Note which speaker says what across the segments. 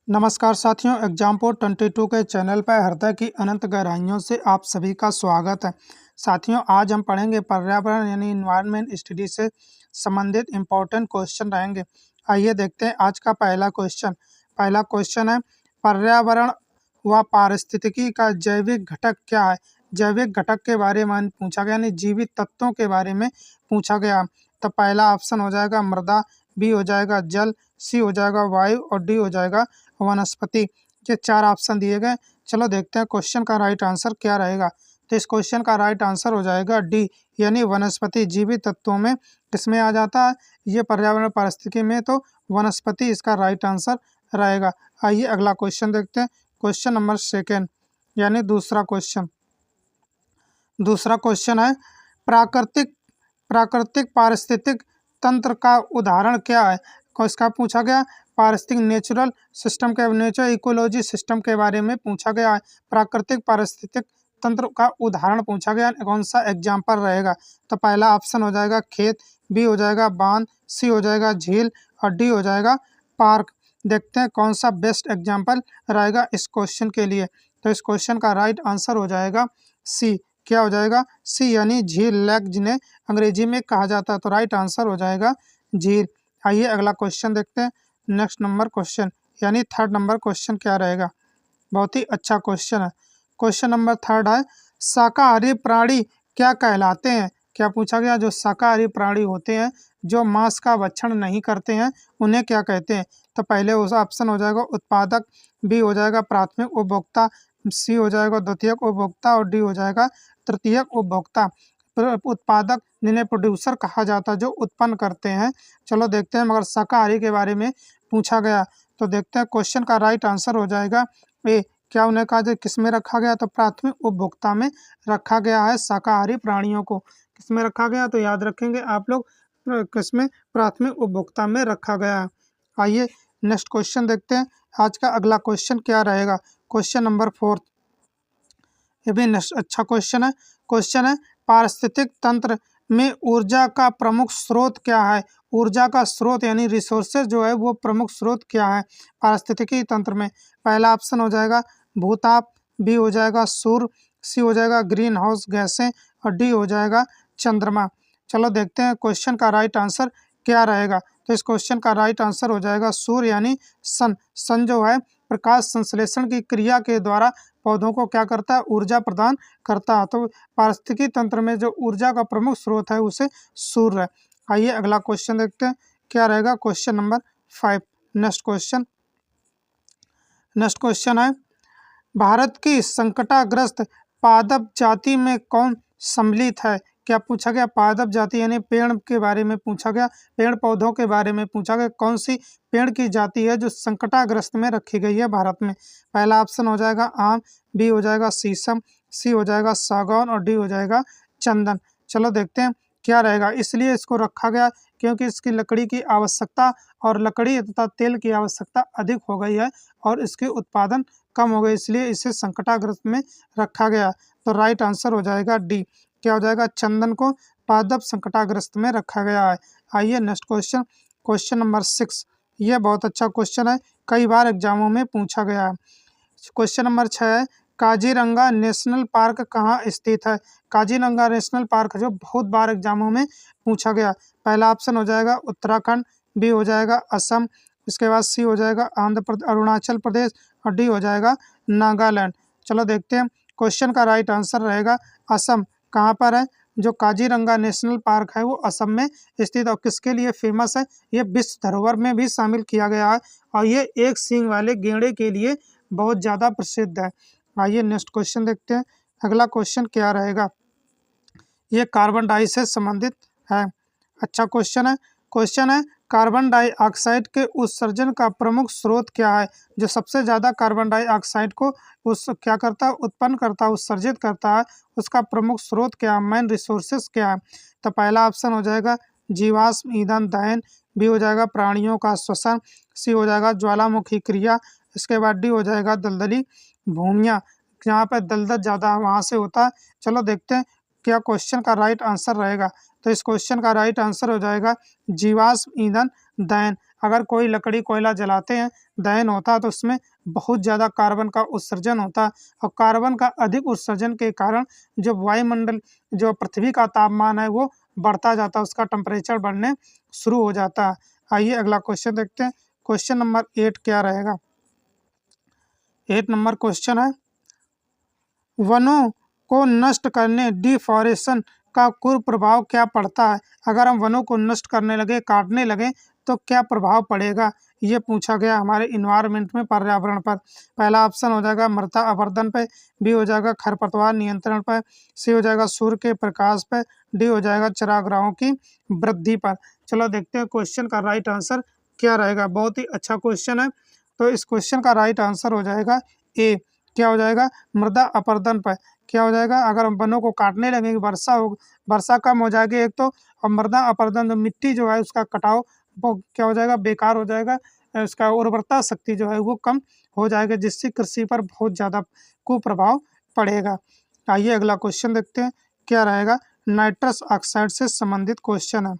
Speaker 1: नमस्कार साथियों, एग्जामपोर्ट 22 के चैनल पर हृदय की अनंत गहराइयों से आप सभी का स्वागत है। साथियों, आज हम पढ़ेंगे पर्यावरण यानी इन्वायरमेंट स्टडी से संबंधित इम्पोर्टेंट क्वेश्चन रहेंगे। आइए देखते हैं आज का पहला क्वेश्चन है, पर्यावरण व पारिस्थितिकी का जैविक घटक क्या है। जैविक घटक के बारे में पूछा गया, यानी जीवित तत्वों के बारे में पूछा गया। तो पहला ऑप्शन हो जाएगा मृदा, बी हो जाएगा जल, सी हो जाएगा वायु और डी हो जाएगा वनस्पति। ये चार ऑप्शन दिए गए। चलो देखते हैं क्वेश्चन का राइट आंसर क्या रहेगा। तो इस क्वेश्चन का राइट आंसर हो जाएगा डी, यानी वनस्पति। जीवित तत्वों में किसमें आ जाता है ये पर्यावरण पारिस्थितिकी में, तो वनस्पति इसका राइट आंसर रहेगा। आइए अगला क्वेश्चन देखते हैं। क्वेश्चन नंबर सेकेंड यानी दूसरा क्वेश्चन है, प्राकृतिक पारिस्थितिक तंत्र का उदाहरण क्या है। इसका पूछा गया पारिस्थितिक नेचुरल इकोलॉजी सिस्टम के बारे में पूछा गया है। प्राकृतिक पारिस्थितिक तंत्र का उदाहरण पूछा गया, कौन सा एग्जाम्पल रहेगा। तो पहला ऑप्शन हो जाएगा खेत, बी हो जाएगा बांध, सी हो जाएगा झील और डी हो जाएगा पार्क। देखते हैं कौन सा बेस्ट एग्जाम्पल रहेगा इस क्वेश्चन के लिए। तो इस क्वेश्चन का राइट आंसर हो जाएगा सी। क्या हो जाएगा सी, यानी झील, लेक जिन्हें अंग्रेजी में कहा जाता है। तो राइट आंसर हो जाएगा झील। आइए अगला क्वेश्चन देखते हैं। नेक्स्ट नंबर क्वेश्चन यानी थर्ड नंबर क्वेश्चन क्या रहेगा। बहुत ही अच्छा क्वेश्चन है। क्वेश्चन नंबर थर्ड है, शाकाहारी प्राणी क्या कहलाते हैं। क्या पूछा गया, जो शाकाहारी प्राणी होते हैं जो मांस का भक्षण नहीं करते हैं उन्हें क्या कहते हैं। तो पहले उस ऑप्शन हो जाएगा उत्पादक, बी हो जाएगा प्राथमिक उपभोक्ता, सी हो जाएगा द्वितीयक उपभोक्ता और डी हो जाएगा तृतीयक उपभोक्ता। उत्पादक जिन्हें प्रोड्यूसर कहा जाता है, जो उत्पन्न करते हैं। चलो देखते हैं, मगर शाकाहारी के बारे में पूछा गया तो देखते हैं क्वेश्चन का राइट आंसर हो जाएगा ए। क्या उन्हें कहा जाए किस में रखा गया, तो प्राथमिक उपभोक्ता में रखा गया है। शाकाहारी प्राणियों को किस में रखा गया, तो याद रखेंगे आप लोग, किस में, प्राथमिक उपभोक्ता में रखा गया है। आइए नेक्स्ट क्वेश्चन देखते हैं। आज का अगला क्वेश्चन क्या रहेगा। क्वेश्चन नंबर फोर्थ, ये भी अच्छा क्वेश्चन है, पारिस्थितिक तंत्र में ऊर्जा का प्रमुख स्रोत क्या है। ऊर्जा का स्रोत यानी रिसोर्सेज जो है वो प्रमुख स्रोत क्या है पारिस्थितिकी तंत्र में। पहला ऑप्शन हो जाएगा भूताप, बी हो जाएगा सूर्य, सी हो जाएगा ग्रीन हाउस गैसें और डी हो जाएगा चंद्रमा। चलो देखते हैं क्वेश्चन का राइट आंसर क्या रहेगा। तो इस क्वेश्चन का राइट आंसर हो जाएगा सूर्य, यानी सन जो है प्रकाश संश्लेषण की क्रिया के द्वारा पौधों को क्या करता है, ऊर्जा प्रदान करता है। तो पारिस्थितिकी तंत्र में जो ऊर्जा का प्रमुख स्रोत है उसे सूर्य है। आइए अगला क्वेश्चन देखते हैं क्या रहेगा। क्वेश्चन नंबर 5, नेक्स्ट क्वेश्चन है, भारत की संकटाग्रस्त पादप जाति में कौन सम्मिलित है। क्या पूछा गया, पादप जाति यानी पेड़ के बारे में पूछा गया, पेड़ पौधों के बारे में पूछा गया, कौन सी पेड़ की जाति है जो संकटाग्रस्त में रखी गई है भारत में। पहला ऑप्शन हो जाएगा आम, बी हो जाएगा शीशम, सी हो जाएगा सागौन और डी हो जाएगा चंदन। चलो देखते हैं क्या रहेगा। इसलिए इसको रखा गया क्योंकि इसकी लकड़ी की आवश्यकता और लकड़ी तथा तेल की आवश्यकता अधिक हो गई है और इसके उत्पादन कम हो गए, इसलिए इसे संकटाग्रस्त में रखा गया। तो राइट आंसर हो जाएगा डी। क्या हो जाएगा, चंदन को पादप संकटाग्रस्त में रखा गया है। आइए नेक्स्ट क्वेश्चन नंबर 6, ये बहुत अच्छा क्वेश्चन है, कई बार एग्जामों में पूछा गया है। क्वेश्चन नंबर 6 है, काजीरंगा नेशनल पार्क कहाँ स्थित है। काजीरंगा नेशनल पार्क जो बहुत बार एग्जामों में पूछा गया। पहला ऑप्शन हो जाएगा उत्तराखंड, बी हो जाएगा असम, इसके बाद सी हो जाएगा अरुणाचल प्रदेश और डी हो जाएगा नागालैंड। चलो देखते हैं क्वेश्चन का राइट आंसर रहेगा असम। कहाँ पर है, जो काजीरंगा नेशनल पार्क है वो असम में स्थित और किसके लिए फेमस है, ये विश्व धरोहर में भी शामिल किया गया है और ये एक सींग वाले गेंडे के लिए बहुत ज़्यादा प्रसिद्ध है। आइए नेक्स्ट क्वेश्चन देखते हैं। अगला क्वेश्चन क्या रहेगा, ये कार्बन डाई से संबंधित है। अच्छा क्वेश्चन है, कार्बन डाइऑक्साइड के उत्सर्जन का प्रमुख स्रोत क्या है। जो सबसे ज़्यादा कार्बन डाइऑक्साइड को क्या करता है, उत्पन्न करता है, उत्सर्जित करता है, उसका प्रमुख स्रोत क्या है, मेन रिसोर्सेस क्या है। तो पहला ऑप्शन हो जाएगा जीवाश्म ईंधन दहन, बी हो जाएगा प्राणियों का श्वसन, सी हो जाएगा ज्वालामुखी क्रिया, इसके बाद डी हो जाएगा दलदली भूमियाँ, जहाँ पर दलदल ज़्यादा वहाँ से होता है। चलो देखते हैं क्या क्वेश्चन का राइट आंसर रहेगा। तो इस क्वेश्चन का राइट आंसर हो जाएगा जीवाश्म ईंधन दहन। अगर कोई लकड़ी कोयला जलाते हैं, दहन होता है, तो उसमें बहुत ज़्यादा कार्बन का उत्सर्जन होता है और कार्बन का अधिक उत्सर्जन के कारण जो वायुमंडल जो पृथ्वी का तापमान है वो बढ़ता जाता है, उसका टेम्परेचर बढ़ने शुरू हो जाता है। आइए अगला क्वेश्चन देखते हैं। क्वेश्चन नंबर 8 क्या रहेगा? 8 नंबर क्वेश्चन है, वनों को नष्ट करने डिफॉरेस्टेशन का कुप्रभाव क्या पड़ता है? अगर हम वनों को नष्ट करने लगे, काटने लगे, तो क्या प्रभाव पड़ेगा? ये पूछा गया हमारे इन्वायरमेंट में, पर्यावरण पर। पहला ऑप्शन हो जाएगा मृदा अपरदन पे, बी हो जाएगा खरपतवार नियंत्रण पर, सी हो जाएगा सूर्य के प्रकाश पर, डी हो जाएगा चरागाहों की वृद्धि पर। चलो देखते हैं क्वेश्चन का राइट आंसर क्या रहेगा। बहुत ही अच्छा क्वेश्चन है, तो इस क्वेश्चन का राइट आंसर हो जाएगा ए। क्या हो जाएगा? मृदा अपरदन पर। क्या हो जाएगा? अगर हम वनों को काटने लगेंगे, वर्षा कम हो जाएगी एक तो, और मृदा अपरदन मिट्टी जो है उसका कटाव वो क्या हो जाएगा? बेकार हो जाएगा। उसका उर्वरता शक्ति जो है वो कम हो जाएगा, जिससे कृषि पर बहुत ज़्यादा कुप्रभाव पड़ेगा। आइए अगला क्वेश्चन देखते हैं क्या रहेगा। नाइट्रस ऑक्साइड से संबंधित क्वेश्चन है।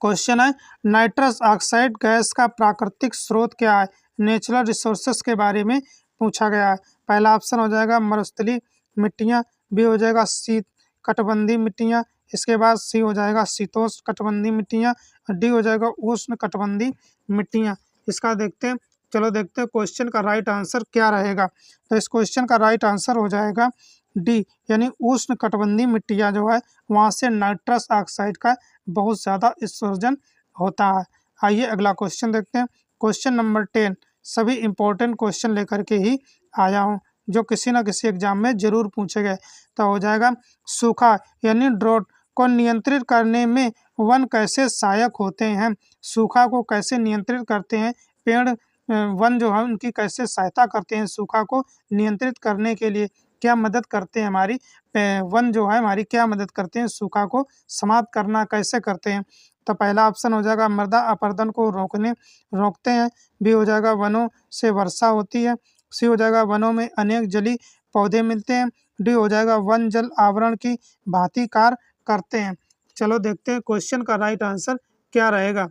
Speaker 1: क्वेश्चन है, नाइट्रस ऑक्साइड गैस का प्राकृतिक स्रोत क्या है? नेचुरल रिसोर्सेस के बारे में पूछा गया है। पहला ऑप्शन हो जाएगा मरुस्थलीय मिट्टियाँ, बी हो जाएगा शीत कटिबंधीय मिट्टियाँ, इसके बाद सी हो जाएगा शीतोष्ण कटिबंधीय मिट्टियाँ, डी हो जाएगा उष्ण कटिबंधीय मिट्टियाँ। इसका देखते हैं, चलो देखते हैं क्वेश्चन का राइट आंसर क्या रहेगा। तो इस क्वेश्चन का राइट आंसर हो जाएगा डी, यानी उष्ण कटिबंधीय मिट्टियाँ जो है वहाँ से नाइट्रस ऑक्साइड का बहुत ज़्यादा उत्सर्जन होता है। आइए अगला क्वेश्चन देखते हैं। क्वेश्चन नंबर 10, सभी इम्पोर्टेंट क्वेश्चन लेकर के ही आया हूँ जो किसी न किसी एग्जाम में जरूर पूछे गए। तो हो जाएगा, सूखा यानी ड्रॉट को नियंत्रित करने में वन कैसे सहायक होते हैं? सूखा को कैसे नियंत्रित करते हैं? पेड़ वन जो है उनकी कैसे सहायता करते हैं? सूखा को नियंत्रित करने के लिए क्या मदद करते हैं? हमारी वन जो है हमारी क्या मदद करते हैं? सूखा को समाप्त करना कैसे करते हैं? तो पहला ऑप्शन हो जाएगा मृदा अपरदन को रोकते हैं, बी हो जाएगा वनों से वर्षा होती है, सी हो जाएगा वनों में अनेक जलीय पौधे मिलते हैं, डी हो जाएगा वन जल आवरण की भांति कार्य करते हैं। चलो देखते हैं क्वेश्चन का राइट आंसर क्या रहेगा।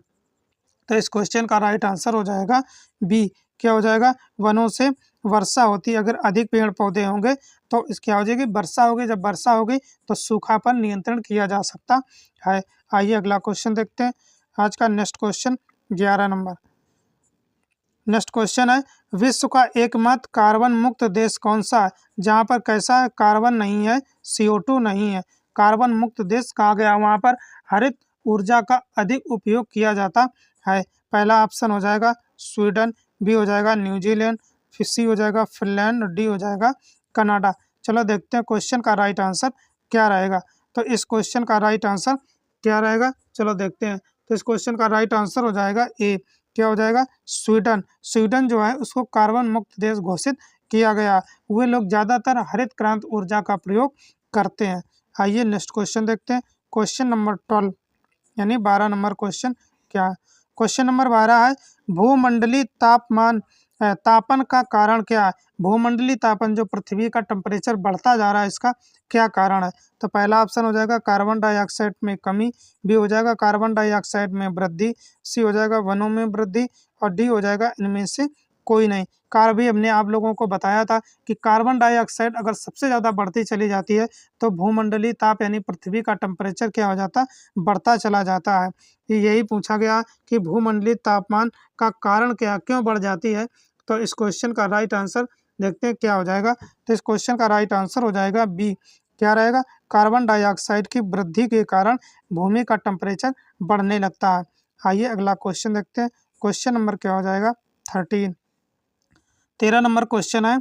Speaker 1: तो इस क्वेश्चन का राइट आंसर हो जाएगा बी। क्या हो जाएगा? वनों से वर्षा होती है। अगर अधिक पेड़ पौधे होंगे तो इस क्या हो जाएगी? वर्षा होगी। जब वर्षा होगी तो सूखा पर नियंत्रण किया जा सकता है। आइए अगला क्वेश्चन देखते हैं। आज का next question 11 number. Next question है, विश्व का एकमात्र कार्बन मुक्त देश कौन सा है? जहाँ पर कैसा है? कार्बन नहीं है, CO2 नहीं है, कार्बन मुक्त देश कहा गया। वहाँ पर हरित ऊर्जा का अधिक उपयोग किया जाता है। पहला ऑप्शन हो जाएगा स्वीडन, बी हो जाएगा न्यूजीलैंड, फिर सी हो जाएगा फिनलैंड, डी हो जाएगा कनाडा। चलो देखते हैं क्वेश्चन का राइट आंसर क्या रहेगा। तो इस क्वेश्चन का राइट आंसर क्या रहेगा? चलो देखते हैं। तो इस क्वेश्चन का राइट आंसर हो जाएगा ए। क्या हो जाएगा? स्वीडन। स्वीडन जो है उसको कार्बन मुक्त देश घोषित किया गया। वे लोग ज़्यादातर हरित क्रांति ऊर्जा का प्रयोग करते हैं। आइए नेक्स्ट क्वेश्चन देखते हैं। क्वेश्चन नंबर 12 यानी 12 नंबर क्वेश्चन क्या है? क्वेश्चन नंबर 12 है, भूमंडलीय तापन का कारण क्या है? भूमंडलीय तापन जो पृथ्वी का टेम्परेचर बढ़ता जा रहा है, इसका क्या कारण है? तो पहला ऑप्शन हो जाएगा कार्बन डाइऑक्साइड में कमी, बी हो जाएगा कार्बन डाइऑक्साइड में वृद्धि, सी हो जाएगा वनों में वृद्धि, और डी हो जाएगा इनमें से कोई नहीं। भी हमने आप लोगों को बताया था कि कार्बन डाइऑक्साइड अगर सबसे ज़्यादा बढ़ती चली जाती है तो भूमंडलीय ताप यानी पृथ्वी का टेम्परेचर क्या हो जाता? बढ़ता चला जाता है। यही पूछा गया कि भूमंडलीय तापमान का कारण क्या, क्यों बढ़ जाती है? तो इस क्वेश्चन का राइट आंसर देखते हैं क्या हो जाएगा। तो इस क्वेश्चन का राइट आंसर हो जाएगा बी। क्या रहेगा? कार्बन डाइऑक्साइड की वृद्धि के कारण भूमि का टेम्परेचर बढ़ने लगता है। आइए अगला क्वेश्चन देखते हैं। क्वेश्चन नंबर क्या हो जाएगा? 13 नंबर क्वेश्चन है,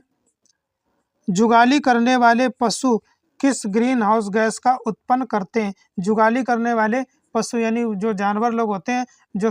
Speaker 1: जुगाली करने वाले पशु किस ग्रीन हाउस गैस का उत्पन्न करते हैं? जुगाली करने वाले पशु यानी जो जानवर लोग होते हैं जो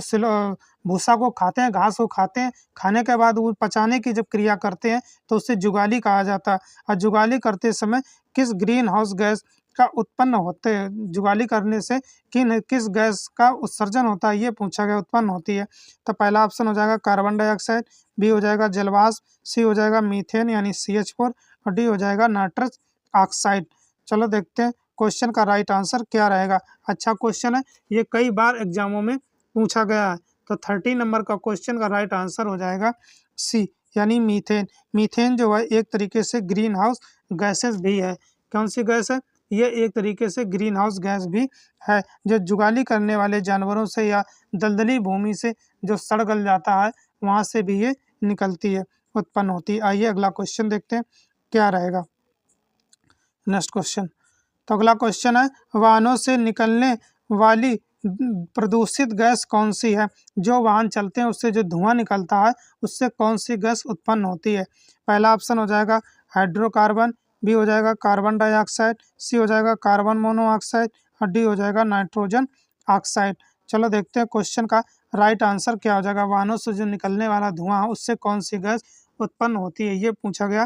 Speaker 1: भूसा को खाते हैं, घास को खाते हैं, खाने के बाद वो पचाने की जब क्रिया करते हैं तो उससे जुगाली कहा जाता है। और जुगाली करते समय किस ग्रीन हाउस गैस का उत्पन्न होते हैं? जुगाली करने से किस गैस का उत्सर्जन होता है, ये पूछा गया, उत्पन्न होती है। तो पहला ऑप्शन हो जाएगा कार्बन डाइऑक्साइड, बी हो जाएगा जलवाष्प, सी हो जाएगा मीथेन यानी CH4, और डी हो जाएगा नाइट्रस ऑक्साइड। चलो देखते हैं क्वेश्चन का राइट आंसर क्या रहेगा। अच्छा क्वेश्चन है, ये कई बार एग्जामों में पूछा गया है। तो 13 नंबर का क्वेश्चन का राइट आंसर हो जाएगा सी, यानी मीथेन। मीथेन जो है एक तरीके से ग्रीन हाउस गैसेस भी है। कौन सी गैस है? ये एक तरीके से ग्रीन हाउस गैस भी है, जो जुगाली करने वाले जानवरों से या दलदली भूमि से जो सड़ गल जाता है वहां से भी ये निकलती है, उत्पन्न होती है। आइए अगला क्वेश्चन देखते हैं क्या रहेगा। नेक्स्ट क्वेश्चन, तो अगला क्वेश्चन है वाहनों से निकलने वाली प्रदूषित गैस कौन सी है? जो वाहन चलते हैं उससे जो धुआं निकलता है उससे कौन सी गैस उत्पन्न होती है? पहला ऑप्शन हो जाएगा हाइड्रोकार्बन, बी हो जाएगा कार्बन डाइऑक्साइड, सी हो जाएगा कार्बन मोनोऑक्साइड और डी हो जाएगा नाइट्रोजन ऑक्साइड। चलो देखते हैं क्वेश्चन का राइट आंसर क्या हो जाएगा। वाहनों से जो निकलने वाला धुआं है उससे कौन सी गैस उत्पन्न होती है, ये पूछा गया।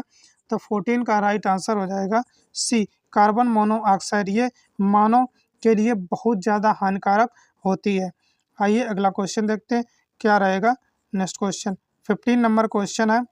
Speaker 1: तो 14 का राइट आंसर हो जाएगा सी, कार्बन मोनोऑक्साइड। ये मानव के लिए बहुत ज़्यादा हानिकारक होती है। आइए अगला क्वेश्चन देखते हैं क्या रहेगा। नेक्स्ट क्वेश्चन 15 नंबर क्वेश्चन है।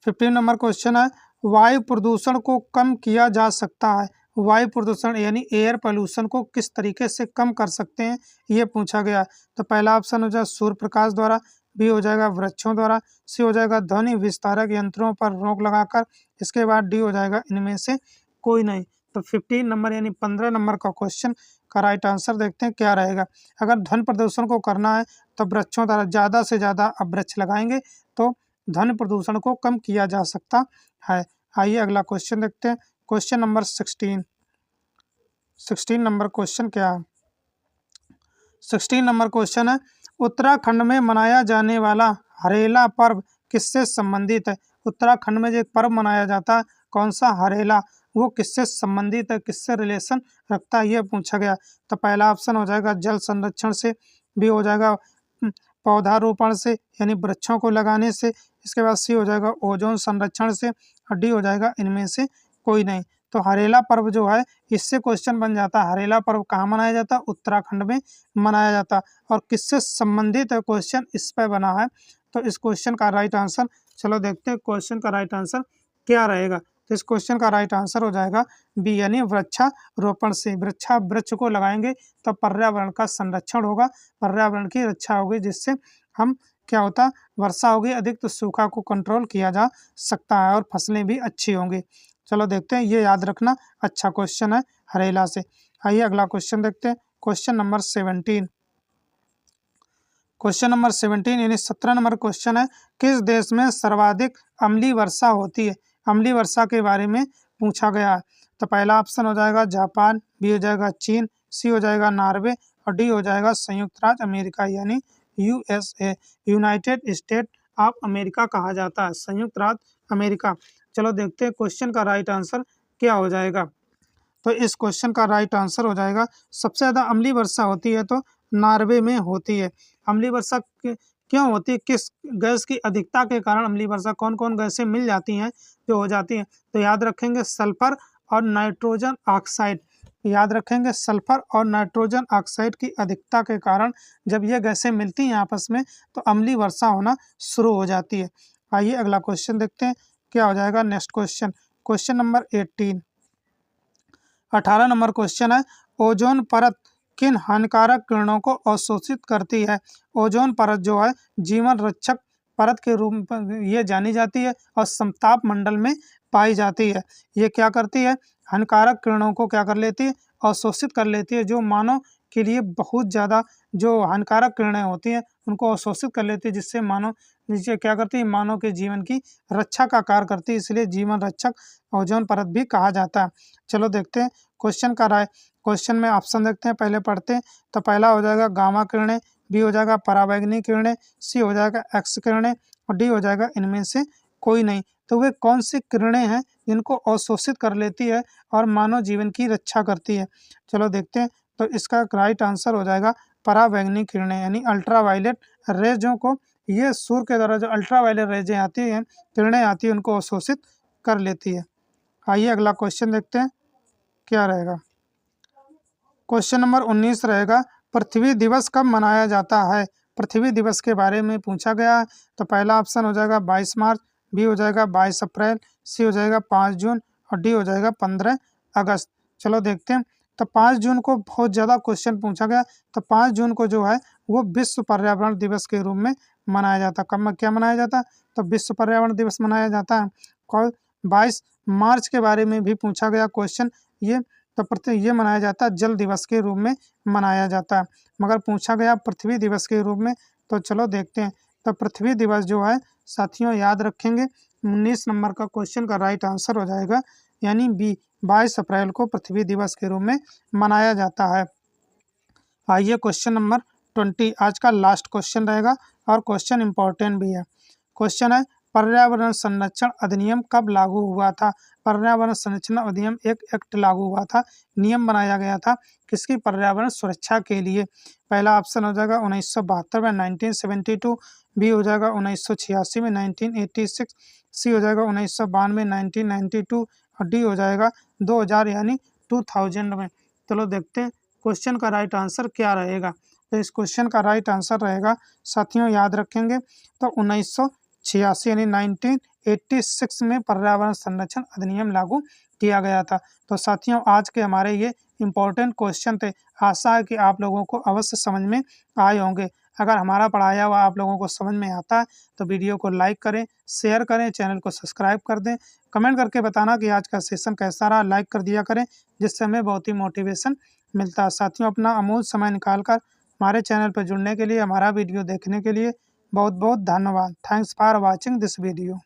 Speaker 1: 15 नंबर क्वेश्चन है वायु प्रदूषण को कम किया जा सकता है। वायु प्रदूषण यानी एयर पोल्यूशन को किस तरीके से कम कर सकते हैं, ये पूछा गया। तो पहला ऑप्शन हो जाएगा सूर्य प्रकाश द्वारा, बी हो जाएगा वृक्षों द्वारा, सी हो जाएगा ध्वनि विस्तारक यंत्रों पर रोक लगाकर, इसके बाद डी हो जाएगा इनमें से कोई नहीं। तो 15 नंबर यानी 15 नंबर का क्वेश्चन का राइट आंसर देखते हैं क्या रहेगा। अगर ध्वनि प्रदूषण को करना है तो वृक्षों द्वारा ज़्यादा से ज़्यादा अब वृक्ष लगाएंगे तो ध्वनि प्रदूषण को कम किया जा सकता है। आइए अगला क्वेश्चन देखते हैं। क्वेश्चन नंबर 16 नंबर क्वेश्चन क्या है। 16 नंबर क्वेश्चन है उत्तराखंड में मनाया जाने वाला हरेला पर्व किससे संबंधित है? उत्तराखंड में जो एक पर्व मनाया जाता है कौन सा, हरेला, वो किससे संबंधित है, किससे रिलेशन रखता है, ये पूछा गया। तो पहला ऑप्शन हो जाएगा जल संरक्षण से, बी हो जाएगा पौधारोपण से यानी वृक्षों को लगाने से, इसके बाद सी हो जाएगा ओजोन संरक्षण से और डी हो जाएगा इनमें से कोई नहीं। तो हरेला पर्व जो है इससे क्वेश्चन बन जाता है हरेला पर्व कहाँ मनाया जाता है, उत्तराखंड में मनाया जाता है। और किससे संबंधित है क्वेश्चन इस पर बना है। तो इस क्वेश्चन का राइट आंसर चलो देखते हैं क्वेश्चन का राइट आंसर क्या रहेगा। तो इस क्वेश्चन का राइट आंसर हो जाएगा बी यानी वृक्षारोपण से। वृक्ष को लगाएंगे तो पर्यावरण का संरक्षण होगा, पर्यावरण की रक्षा होगी, जिससे हम क्या होता है वर्षा होगी अधिक तो सूखा को कंट्रोल किया जा सकता है और फसलें भी अच्छी होंगी। चलो देखते हैं, ये याद रखना अच्छा क्वेश्चन है हरेला से। आइए अगला क्वेश्चन देखते हैं। Question number 17। क्वेश्चन नंबर 17 यानी 17 नंबर क्वेश्चन है किस देश में सर्वाधिक अम्लीय वर्षा होती है? अम्लीय वर्षा के बारे में पूछा गया है। तो पहला ऑप्शन हो जाएगा जापान, बी हो जाएगा चीन, सी हो जाएगा नॉर्वे और डी हो जाएगा संयुक्त राज्य अमेरिका यानी USA, United state of America कहा जाता है, संयुक्त राज्य अमेरिका। चलो देखते हैं क्वेश्चन का राइट आंसर क्या हो जाएगा। तो इस क्वेश्चन का राइट आंसर हो जाएगा सबसे ज़्यादा अम्लीय वर्षा होती है तो नॉर्वे में होती है। अम्लीय वर्षा क्यों होती है, किस गैस की अधिकता के कारण अम्लीय वर्षा, कौन कौन गैसें मिल जाती हैं जो हो जाती हैं? तो याद रखेंगे सल्फर और नाइट्रोजन ऑक्साइड। याद रखेंगे सल्फर और नाइट्रोजन ऑक्साइड की अधिकता के कारण जब ये गैसें मिलती हैं आपस में तो अम्लीय वर्षा होना शुरू हो जाती है। आइए अगला क्वेश्चन देखते हैं क्या हो जाएगा। Next question, question number 18। 18 number question है ओजोन परत किन हानिकारक किरणों को अवशोषित करती है? ओजोन परत जो है जीवन रक्षक परत के रूप में ये जानी जाती है और समताप मंडल में पाई जाती है। ये क्या करती है, हानिकारक किरणों को क्या कर लेती है, अवशोषित कर लेती है। जो मानव के लिए बहुत ज़्यादा जो हानिकारक किरणें होती हैं उनको अवशोषित कर लेती है, जिससे मानव नीचे क्या करती है, मानव के जीवन की रक्षा का कार्य करती है, इसलिए जीवन रक्षक ओजोन परत भी कहा जाता है। चलो देखते हैं क्वेश्चन का राय। क्वेश्चन में ऑप्शन देखते हैं, पहले पढ़ते हैं। तो पहला हो जाएगा गामा किरणें, बी हो जाएगा पराबैंगनी किरणें, सी हो जाएगा एक्स किरणें और डी हो जाएगा इनमें से कोई नहीं। तो वे कौन सी किरणें हैं जिनको अवशोषित कर लेती है और मानव जीवन की रक्षा करती है? चलो देखते हैं। तो इसका राइट आंसर हो जाएगा पराबैंगनी किरणें यानी अल्ट्रावायलेट रेजों को, ये सूर्य के द्वारा जो अल्ट्रावायलेट रेजें आती हैं, किरणें आती हैं, उनको अवशोषित कर लेती है। आइए अगला क्वेश्चन देखते हैं क्या रहेगा। क्वेश्चन नंबर 19 रहेगा पृथ्वी दिवस कब मनाया जाता है? पृथ्वी दिवस के बारे में पूछा गया है। तो पहला ऑप्शन हो जाएगा 22 मार्च, बी हो जाएगा 22 अप्रैल, सी हो जाएगा 5 जून और डी हो जाएगा 15 अगस्त। चलो देखते हैं तो 5 जून को बहुत ज़्यादा क्वेश्चन पूछा गया। तो 5 जून को जो है वो विश्व पर्यावरण दिवस के रूप में मनाया जाता है। कब क्या मनाया जाता है? तो विश्व पर्यावरण दिवस मनाया जाता है। कल 22 मार्च के बारे में भी पूछा गया क्वेश्चन। ये मनाया जाता है जल दिवस के रूप में मनाया जाता है, मगर पूछा गया पृथ्वी दिवस के रूप में। तो चलो देखते हैं। तो पृथ्वी दिवस जो है साथियों याद रखेंगे 19 नंबर का क्वेश्चन का राइट आंसर हो जाएगा, यानी बी 22 अप्रैल को पृथ्वी दिवस के रूप में मनाया जाता है। आइए क्वेश्चन नंबर 20 आज का लास्ट क्वेश्चन रहेगा और क्वेश्चन इंपॉर्टेंट भी है। क्वेश्चन है पर्यावरण संरक्षण अधिनियम कब लागू हुआ था? पर्यावरण संरक्षण अधिनियम एक एक्ट लागू हुआ था, नियम बनाया गया था किसकी? पर्यावरण सुरक्षा के लिए। पहला ऑप्शन हो जाएगा 1972 में 1972, बी हो जाएगा 1986 में 1986, सी हो जाएगा 1992 1992 और डी हो जाएगा 2000 यानी 2000 में। चलो देखते हैं क्वेश्चन का राइट आंसर क्या रहेगा। तो इस क्वेश्चन का राइट आंसर रहेगा साथियों याद रखेंगे तो 1986 यानी 1986 में पर्यावरण संरक्षण अधिनियम लागू किया गया था। तो साथियों आज के हमारे ये इम्पोर्टेंट क्वेश्चन थे। आशा है कि आप लोगों को अवश्य समझ में आए होंगे। अगर हमारा पढ़ाया हुआ आप लोगों को समझ में आता है तो वीडियो को लाइक करें, शेयर करें, चैनल को सब्सक्राइब कर दें। कमेंट करके बताना कि आज का सेशन कैसा रहा, लाइक कर दिया करें जिससे हमें बहुत ही मोटिवेशन मिलता है। साथियों अपना अमूल्य समय निकाल कर हमारे चैनल पर जुड़ने के लिए, हमारा वीडियो देखने के लिए बहुत बहुत धन्यवाद। Thanks for watching this video.